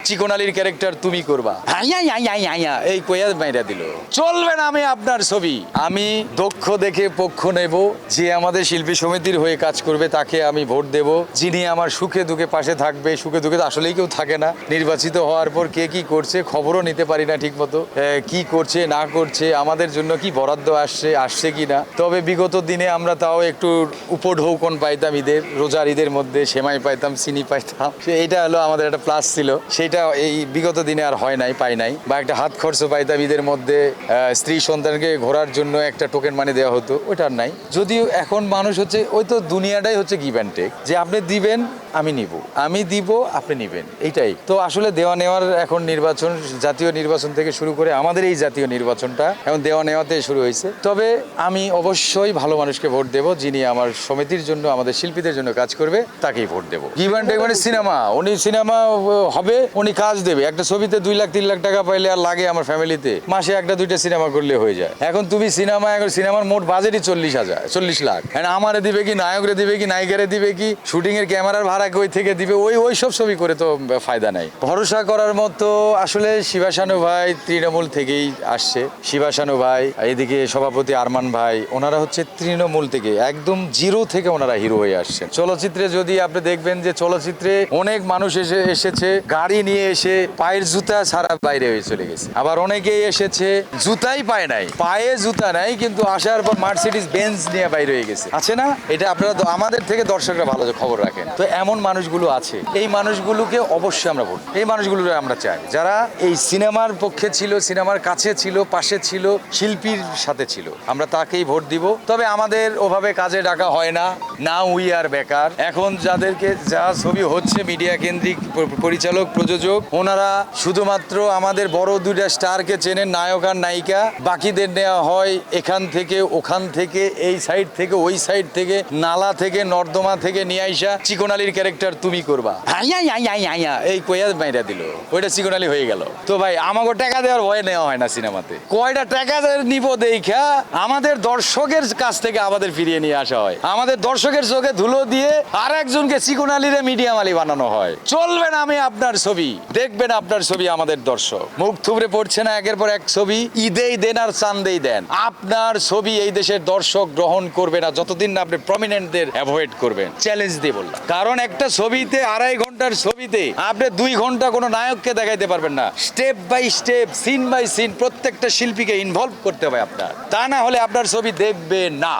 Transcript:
চিকন আলীর ক্যারেক্টার তুমি করবা, এই কইয়া মাইরা দিল। চলবে না আমি আপনার ছবি। আমি দক্ষ দেখে পক্ষ নেব, যে আমাদের শিল্পী সমিতির হয়ে কাজ করবে তাকে আমি ভোট দেব, যিনি আমার সুখে দুঃখে পাশে থাকবে। সুখে দুঃখে তো আসলেই কেউ থাকে না, নির্বাচিত হওয়ার পর কে কি করছে খবরও নিতে পারি না ঠিক মতো, কি করছে না করছে, আমাদের জন্য কি বরাদ্দ আসছে কি না। তবে বিগত দিনে আমরা তাও একটু উপঢৌকন পাইতাম, ঈদের রোজার ঈদের মধ্যে সেমাই পাইতাম, চিনি পাইতাম, এটা হলো আমাদের একটা প্লাস ছিল। সেটা এই বিগত দিনে আর হয় নাই, পাই নাই। বা একটা হাত খরচ পাইতাম ঈদের মধ্যে, স্ত্রী সন্তানকে ঘোরার জন্য একটা টোকেন মানি দেওয়া হতো, ওইটা আর নাই। যদিও এখন মানুষ হচ্ছে ওই তো দুনিয়াটাই হচ্ছে গিভ অ্যান্ড টেক, যে আপনি দিবেন আমি নিব, আমি দিব আপনি নিবেন, এইটাই তো আসলে দেওয়া নেওয়ার এখন নির্বাচন, জাতীয় নির্বাচন থেকে শুরু করে আমাদের এই জাতীয় নির্বাচনটা এখন দেওয়া নেওয়াতে শুরু হয়েছে। তবে আমি অবশ্যই ভালো মানুষকে ভোট দেব, যিনি আমার সমিতির জন্য আমাদের শিল্পীদের জন্য কাজ করবে তাকেই ভোট দেবো। গিভ অ্যান্ড টেক মানে সিনেমা, উনি সিনেমা হবে, উনি কাজ দেবে। একটা ছবিতে 2 লাখ 3 লাখ টাকা পাইলে আর লাগে আমার ফ্যামিলিতে, মাসে 1-2টা সিনেমা করলে হয়ে যায়। এখন তুমি সিনেমার মোট বাজেটই 40 লাখ। আমারে দিবে কি, নায়করে দিবে কি, নায়িকারে দিবে কি, শুটিং এর ক্যামেরার ভাড়া কই থেকে দিবে, ওই সব ছবি করে তো ফায়দা নাই। ভরসা করার মতো আসলে শিবাশানু ভাই তৃণমূল থেকেই আসছে, শিবাশানু ভাই, এদিকে সভাপতি আরমান ভাই, ওনারা হচ্ছে তৃণমূল থেকে একদম জিরো থেকে ওনারা হিরো হয়ে আসছে। চলচ্চিত্রে যদি আপনি দেখবেন যে চলচ্চিত্রে অনেক মানুষ এসেছে গাড়ি নিয়ে এসে পায়ের জুতা ছাড়া বাইরে হয়ে চলে গেছে, আবার অনেকেই এসেছে জুতাই পায় নাই, পায়ে জুতা নাই কিন্তু আসার পর মার্সিডিজ বেঞ্জ নিয়ে বাইরে হয়ে গেছে, আছে না? এটা আপনারা আমাদের থেকে দর্শকরা ভালো খবর রাখেন। তো এমন মানুষগুলো আছে, এই মানুষগুলোকে অবশ্যই আমরা ভোট, এই মানুষগুলো আমরা চাই, যারা এই সিনেমার পক্ষে ছিল, সিনেমার কাছে ছিল, পাশে ছিল, শিল্পীর সাথে ছিল, আমরা তাকেই ভোট দিব। তবে আমাদের ওভাবে কাজে ডাকা হয় না, না উই আর বেকার। এখন যাদেরকে যা ছবি হচ্ছে মিডিয়া কেন্দ্রিক পরিচালক প্রযোজক, ওনারা শুধুমাত্র আমাদের বড় 2টা স্টারকে চেনেন, নায়ক আর নায়িকা, বাকিদের নেওয়া হয় এখান থেকে ওখান থেকে, এই সাইড থেকে ওই সাইড থেকে, নালা থেকে নর্দমা থেকে নিয়ে আইসা চিকন আলীর ক্যারেক্টার তুমি করবা, এই কইয়া মাইরা দিল, ওইটা চিকন আলী হয়ে গেল। তো ভাই আমাকে টাকা দেওয়ার ভয় নেওয়া হয় না সিনেমাতে, কয়টা টাকা নিব দেখা আমাদের দর্শকের কাছ থেকে আমাদের ফিরিয়ে নিয়ে আসা হয়, আমাদের দর্শকের চোখে ধুলো দিয়ে আর একজনকে চিকন আলীরে মিডিয়াম আলী বানানো হয়। চলবেন আমি আপনার ছবি, দেখবেন আপনার ছবি আমাদের দর্শক, মুখ থুবড়ে পড়ছে না একের পর এক ছবি, ঈদেই দেন আর চান্দেই দেন, আপনার ছবি এই দেশের দর্শক গ্রহণ করবে না যতদিন না আপনি প্রমিনেন্টদের অ্যাভয়েড করবেন। চ্যালেঞ্জ দিয়ে বললাম, কারণ একটা ছবিতে 2.5 ঘন্টার ছবিতে আপনি 2 ঘন্টা কোনো নায়ককে দেখাইতে পারবেন না, step by step, scene by scene প্রত্যেকটা শিল্পীকে ইনভলভ করতে হবে আপনার, তা না হলে আপনার ছবি দেখবে না।